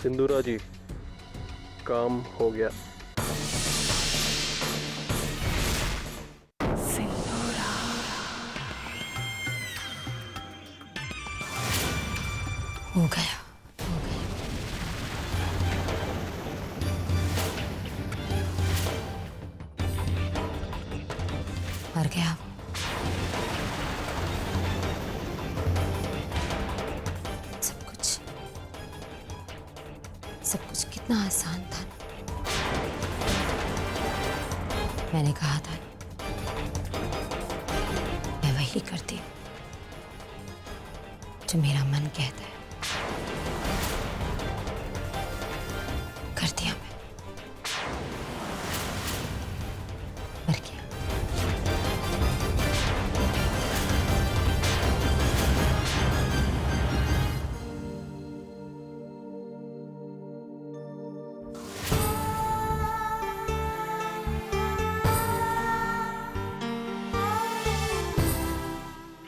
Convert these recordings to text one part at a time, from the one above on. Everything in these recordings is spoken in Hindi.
सिंदूरा जी, काम हो गया। सिंदूरा हो गया। मर गया वो। सब कुछ कितना आसान था। मैंने कहा था मैं वही करती हूँ जो मेरा मन कहता है। कर दिया मैं। मर गया।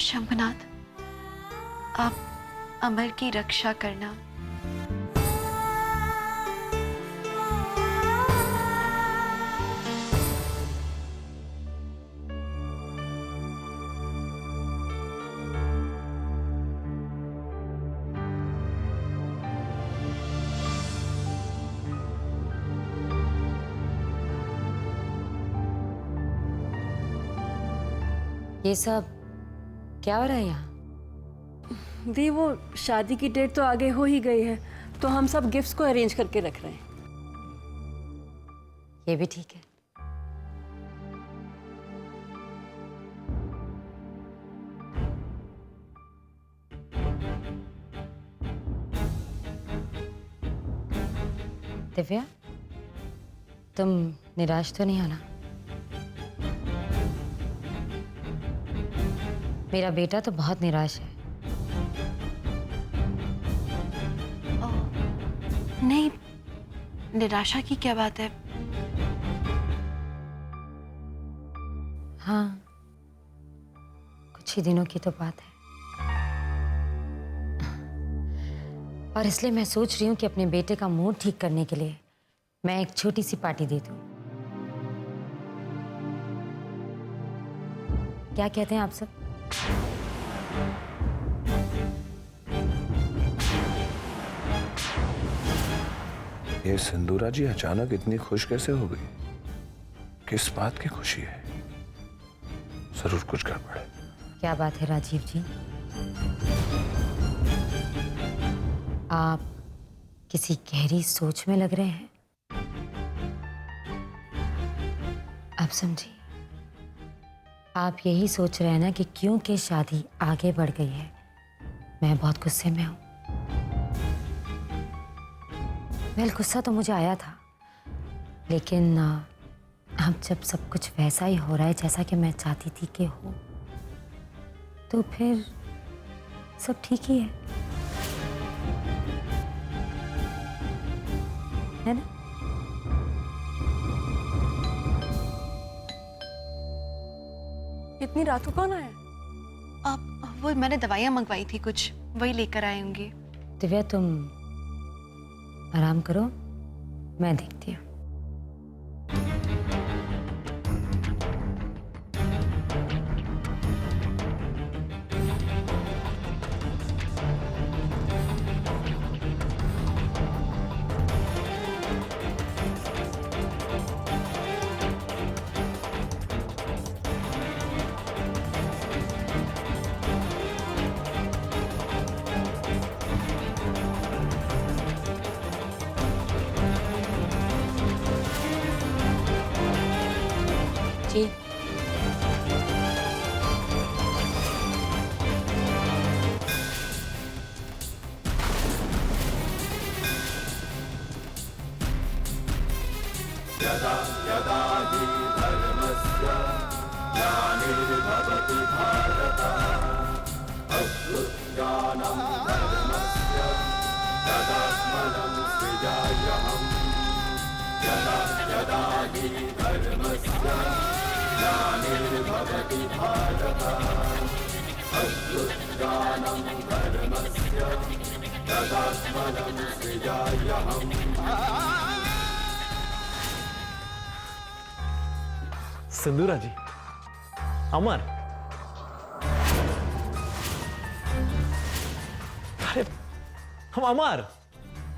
शंभुनाथ, आप अमर की रक्षा करना। ये सब क्या हो रहा है यहाँ? दी, वो शादी की डेट तो आगे हो ही गई है, तो हम सब गिफ्ट्स को अरेंज करके रख रहे हैं। ये भी ठीक है। दिव्या, तुम निराश तो नहीं हो ना? मेरा बेटा तो बहुत निराश है। नहीं, निराशा की क्या बात है? हाँ, कुछ ही दिनों की तो बात है। और इसलिए मैं सोच रही हूँ कि अपने बेटे का मूड ठीक करने के लिए मैं एक छोटी सी पार्टी दे दूँ। क्या कहते हैं आप सब? ये सिंदूरा जी अचानक इतनी खुश कैसे हो गई? किस बात की खुशी है? जरूर कुछ गड़बड़ है। क्या बात है राजीव जी? आप किसी गहरी सोच में लग रहे हैं। आप समझिए, आप यही सोच रहे हैं ना कि क्योंकि शादी आगे बढ़ गई है मैं बहुत गुस्से में हूं। वेल, गुस्सा तो मुझे आया था, लेकिन अब जब सब कुछ वैसा ही हो रहा है जैसा कि मैं चाहती थी कि हो, तो फिर सब ठीक ही है ना? इतनी रात को कौन आया? आप वो मैंने दवाइयाँ मंगवाई थी कुछ, वही लेकर आए होंगे। दिव्या, तुम आराम करो, मैं देखती हूँ। जी, यदा यदा हि धर्मस्य ग्लानिर्भवति भारत अभ्युत्थानं धर्मस्य तदात्मनं सृजाम्यहम्। यदा यदा हि धर्मस्य ग्लानिर्भवति भारत अभ्युत्थानं धर्मस्य तदात्मनं सृजाम्यहम्। सिंदूरा जी, अमर, अरे हम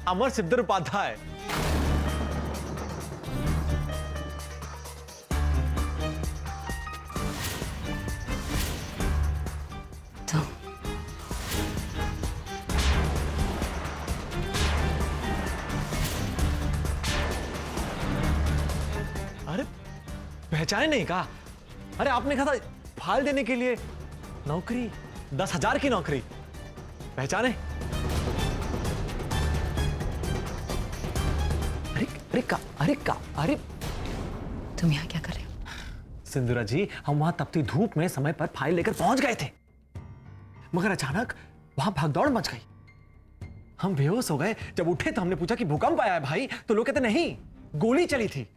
अमर सिद्धर उपाध्याय। तुम अरे पहचाने नहीं कहा? अरे आपने कहा था फाइल देने के लिए नौकरी, 10,000 की नौकरी। पहचाने? अरे तुम यहाँ क्या कर रहे हो? सिंदूरा जी, हम वहां तपती धूप में समय पर फाइल लेकर पहुंच गए थे, मगर अचानक वहां भागदौड़ मच गई। हम बेहोश हो गए। जब उठे तो हमने पूछा कि भूकंप आया है भाई, तो लोग कहते नहीं, गोली चली थी।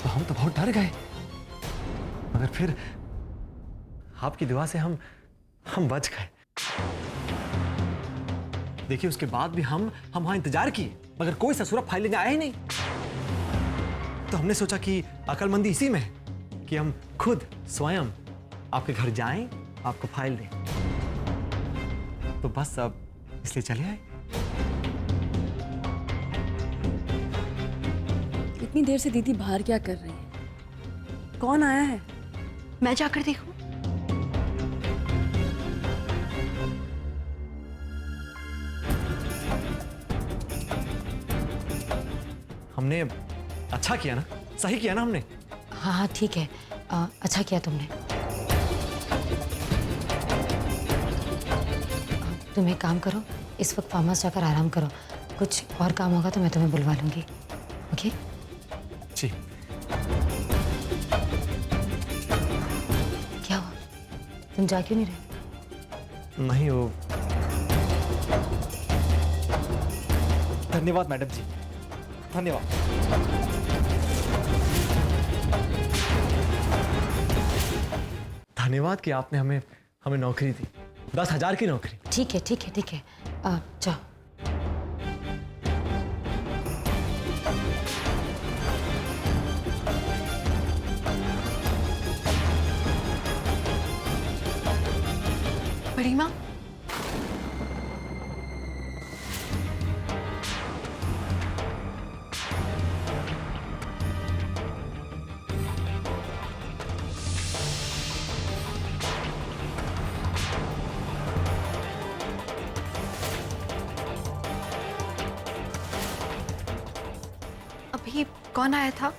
तो हम तो बहुत डर गए, मगर फिर आपकी दुआ से हम बच गए। देखिए, उसके बाद भी हम वहां इंतजार किए, मगर कोई ससुरा फाइल लेने आया ही नहीं। तो हमने सोचा कि अकलमंदी इसी में है कि हम खुद स्वयं आपके घर जाएं, आपको फाइल दें। तो बस अब इसलिए चले आए। इतनी देर से दीदी बाहर क्या कर रही है? कौन आया है? मैं जाकर देखूं। हमने अच्छा किया ना, सही किया ना हमने। हाँ हाँ ठीक है, अच्छा किया तुमने। तुम एक काम करो, इस वक्त फार्म हाउस जाकर आराम करो। कुछ और काम होगा तो मैं तुम्हें बुलवा लूंगी। ओके? जी। क्या हुआ? तुम जा क्यों नहीं रहे? नहीं, वो धन्यवाद मैडम जी, धन्यवाद। धन्यवाद कि आपने हमें नौकरी दी, 10,000 की नौकरी। ठीक है ठीक है ठीक है, जाओ। बड़ी माँ, अभी कौन आया था?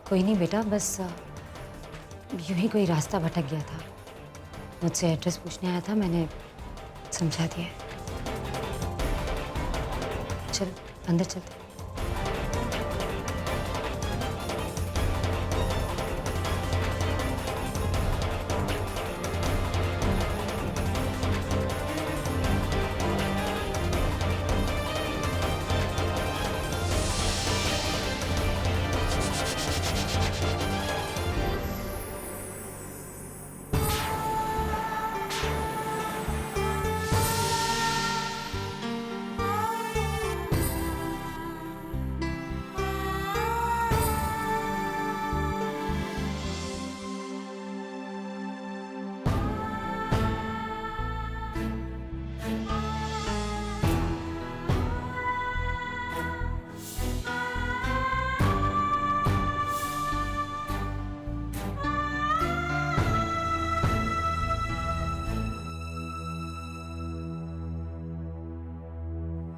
कोई नहीं बेटा, बस यूं ही कोई रास्ता भटक गया था, मुझसे एड्रेस पूछने आया था, मैंने समझा दिया। चल अंदर चलते।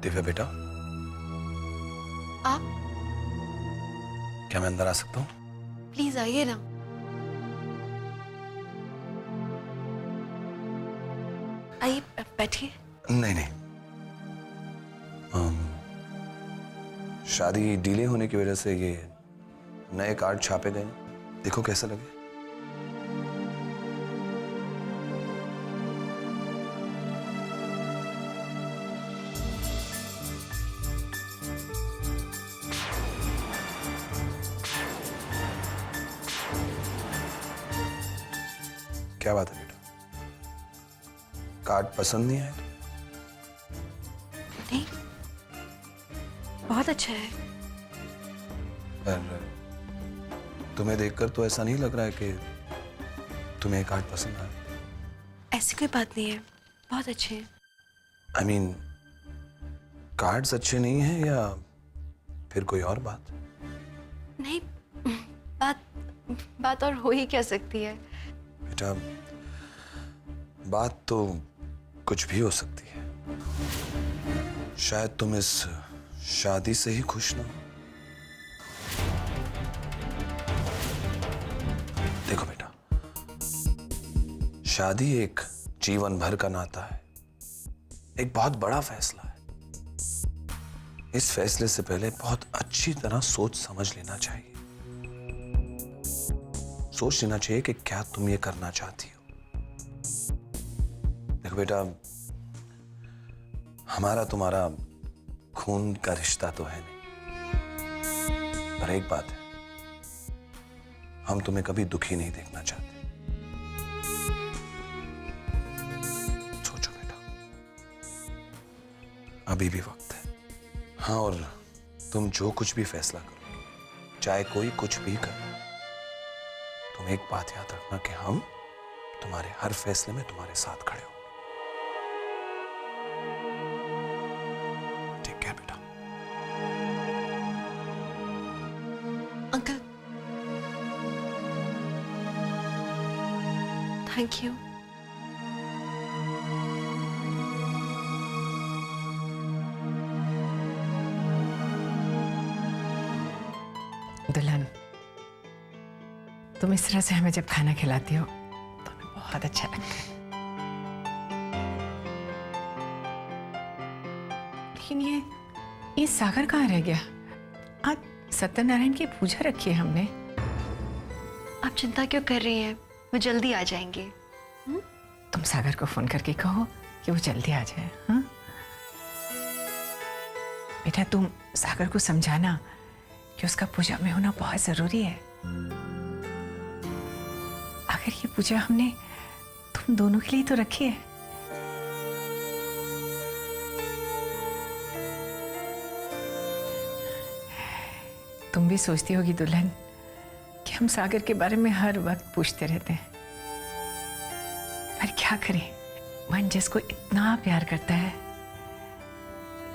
दिव्या बेटा, आप क्या मैं अंदर आ सकता हूँ? प्लीज आइए ना। आइए, बैठिए। नहीं नहीं, शादी डिले होने की वजह से ये नए कार्ड छापे गए, देखो कैसा लगे। क्या बात है बेटा? कार्ड पसंद नहीं आया? नहीं, बहुत अच्छा है। पर तुम्हें देखकर तो ऐसा नहीं लग रहा है कि तुम्हें कार्ड पसंद आया। ऐसी कोई बात नहीं है, बहुत अच्छे हैं। I mean, कार्ड्स अच्छे नहीं हैं या फिर कोई और बात? नहीं, बात और हो ही क्या सकती है। बेटा, बात तो कुछ भी हो सकती है। शायद तुम इस शादी से ही खुश ना हो। देखो बेटा, शादी एक जीवन भर का नाता है, एक बहुत बड़ा फैसला है। इस फैसले से पहले बहुत अच्छी तरह सोच समझ लेना चाहिए। सोच लेना चाहिए कि क्या तुम ये करना चाहती हो। देखो बेटा, हमारा तुम्हारा खून का रिश्ता तो है नहीं, पर एक बात है, हम तुम्हें कभी दुखी नहीं देखना चाहते। सोचो बेटा, अभी भी वक्त है। हाँ, और तुम जो कुछ भी फैसला करोगे, चाहे कोई कुछ भी करे, तुम एक बात याद रखना कि हम तुम्हारे हर फैसले में तुम्हारे साथ खड़े होंगे। ठीक है बेटा? Uncle, thank you. दुल्हन, तुम इस तरह से हमें जब खाना खिलाती हो तो हमें बहुत अच्छा लगता है। लेकिन ये सागर कहाँ रह गया? आज सत्यनारायण की पूजा रखी है हमने। आप चिंता क्यों कर रही हैं? वो जल्दी आ जाएंगे। तुम सागर को फोन करके कहो कि वो जल्दी आ जाए। हाँ बेटा, तुम सागर को समझाना कि उसका पूजा में होना बहुत जरूरी है। आखिर ये पूजा हमने तुम दोनों के लिए तो रखी है। तुम भी सोचती होगी दुल्हन कि हम सागर के बारे में हर वक्त पूछते रहते हैं, पर क्या करें, मन जिसको इतना प्यार करता है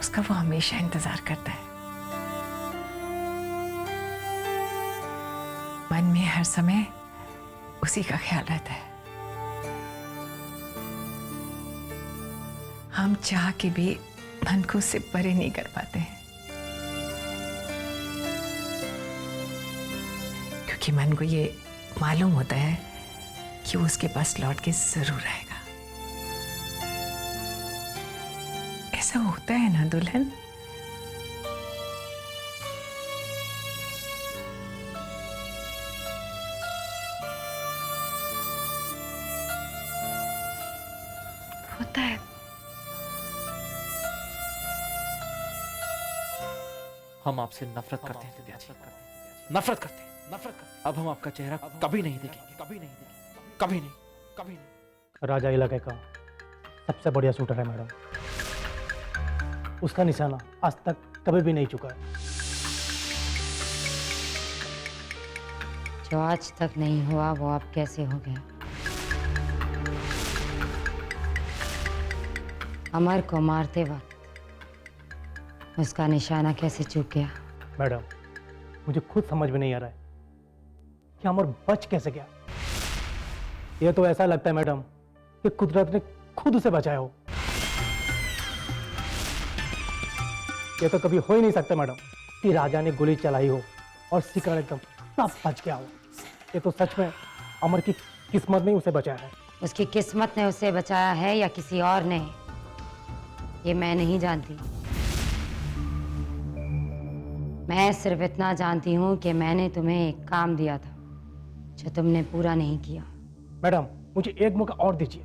उसका वो हमेशा इंतजार करता है। मन में हर समय उसी का ख्याल रहता है। हम चाह के भी मन को उससे परे नहीं कर पाते हैं, क्योंकि मन को ये मालूम होता है कि वो उसके पास लौट के जरूर आएगा। ऐसा होता है ना दुल्हन? होता है। हम आपसे नफरत करते हैं दिव्या जी, नफरत करते हैं। अब हम आपका चेहरा कभी नहीं देखेंगे, कभी नहीं, कभी नहीं। राजा इलाके का सबसे बढ़िया शूटर है मैडम। उसका निशाना आज तक कभी भी नहीं चुका है। जो आज तक नहीं हुआ वो अब कैसे हो गया? अमर को मारते वक्त उसका निशाना कैसे चूक गया? मैडम, मुझे खुद समझ में नहीं आ रहा है कि अमर बच कैसे गया। ये तो ऐसा लगता है मैडम कि कुदरत ने खुद उसे बचाया हो। ये तो कभी हो ही नहीं सकता मैडम कि राजा ने गोली चलाई हो और शिकार एकदम सब बच गया हो। ये तो सच में अमर की किस्मत ने उसे बचाया है। उसकी किस्मत ने उसे बचाया है या किसी और ने, ये मैं नहीं जानती। मैं सिर्फ इतना जानती हूँ कि मैंने तुम्हें एक काम दिया था जो तुमने पूरा नहीं किया। मैडम, मुझे एक मौका और दीजिए,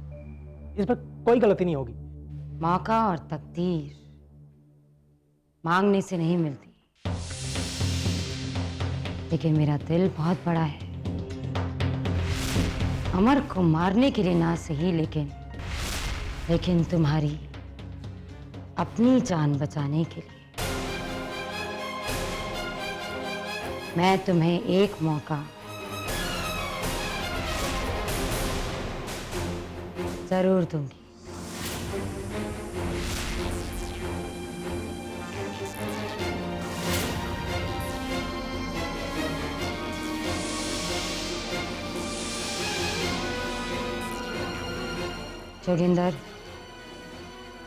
इस पर कोई गलती नहीं होगी। मौका और तकदीर मांगने से नहीं मिलती, लेकिन मेरा दिल बहुत बड़ा है। अमर को मारने के लिए ना सही, लेकिन तुम्हारी अपनी जान बचाने के लिए मैं तुम्हें एक मौका जरूर दूंगी। जोगिंदर,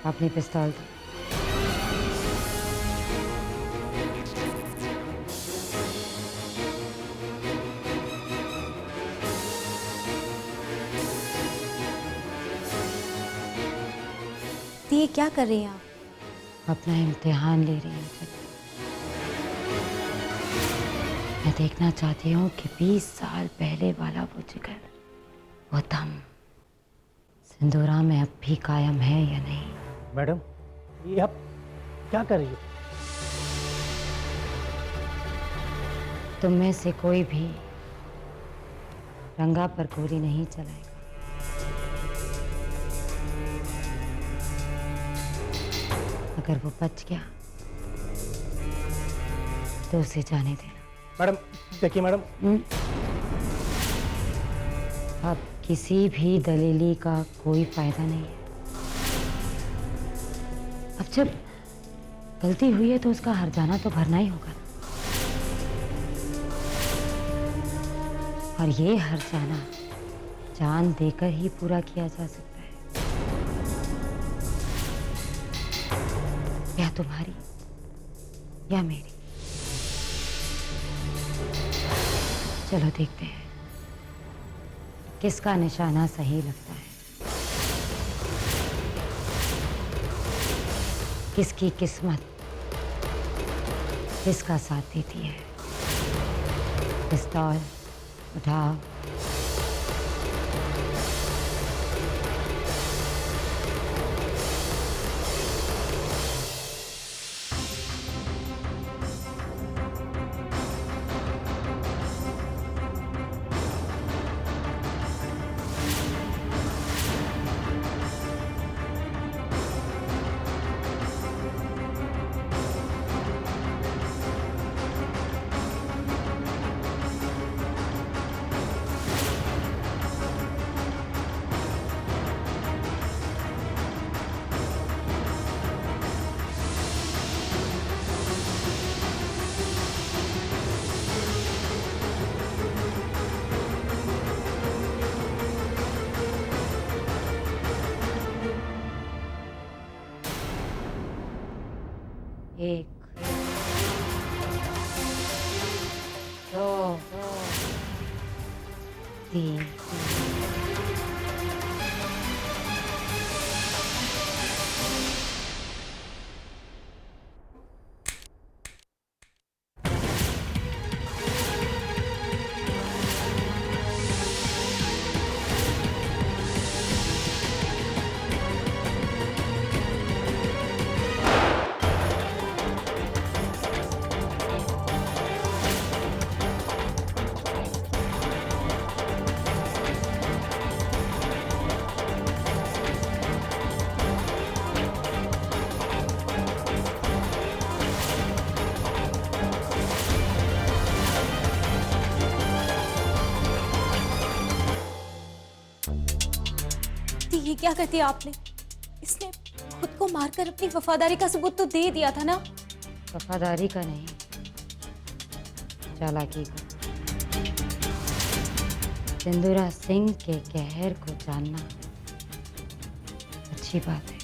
अपनी पिस्तौल दो। ये क्या कर रही हैं आप? अपना इम्तिहान ले रही हूँ। मैं देखना चाहती हूँ कि 20 साल पहले वाला वो जिगर, वो दम सिंदूरा में अब भी कायम है या नहीं। मैडम, ये आप क्या कर रही हो? तुम में से कोई भी रंगा पर गोली नहीं चलाएगा। अगर वो बच गया तो उसे जाने देना। मैडम देखिए मैडम, अब किसी भी दलीली का कोई फायदा नहीं है। अब जब गलती हुई है तो उसका हर्जाना तो भरना ही होगा। और ये हर्जाना जान देकर ही पूरा किया जा सकता है, या तुम्हारी या मेरी। चलो देखते हैं किसका निशाना सही लगता है, किसकी किस्मत किसका साथ देती है। पिस्तौल उठाओ। एक, दो, तीन, ये क्या कर दिया आपने? इसने खुद को मारकर अपनी वफादारी का सबूत तो दे दिया था ना। वफादारी का नहीं, चालाकी का। सिंदूरा सिंह के कहर को जानना अच्छी बात है,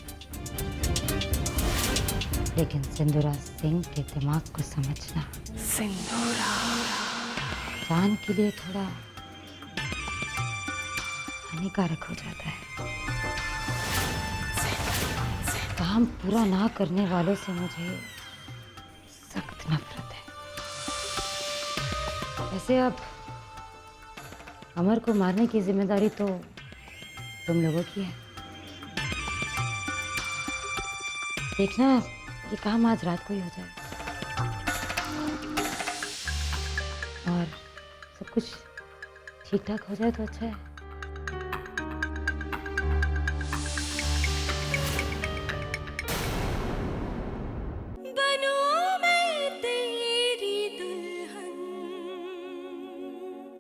लेकिन सिंदूरा सिंह के दिमाग को समझना सिंदूरा जान के लिए थोड़ा हानिकारक हो जाता है। काम पूरा ना करने वालों से मुझे सख्त नफरत है। वैसे अब अमर को मारने की जिम्मेदारी तो तुम लोगों की है। देखना ये काम आज रात को ही हो जाए और सब कुछ ठीक ठाक हो जाए तो अच्छा है।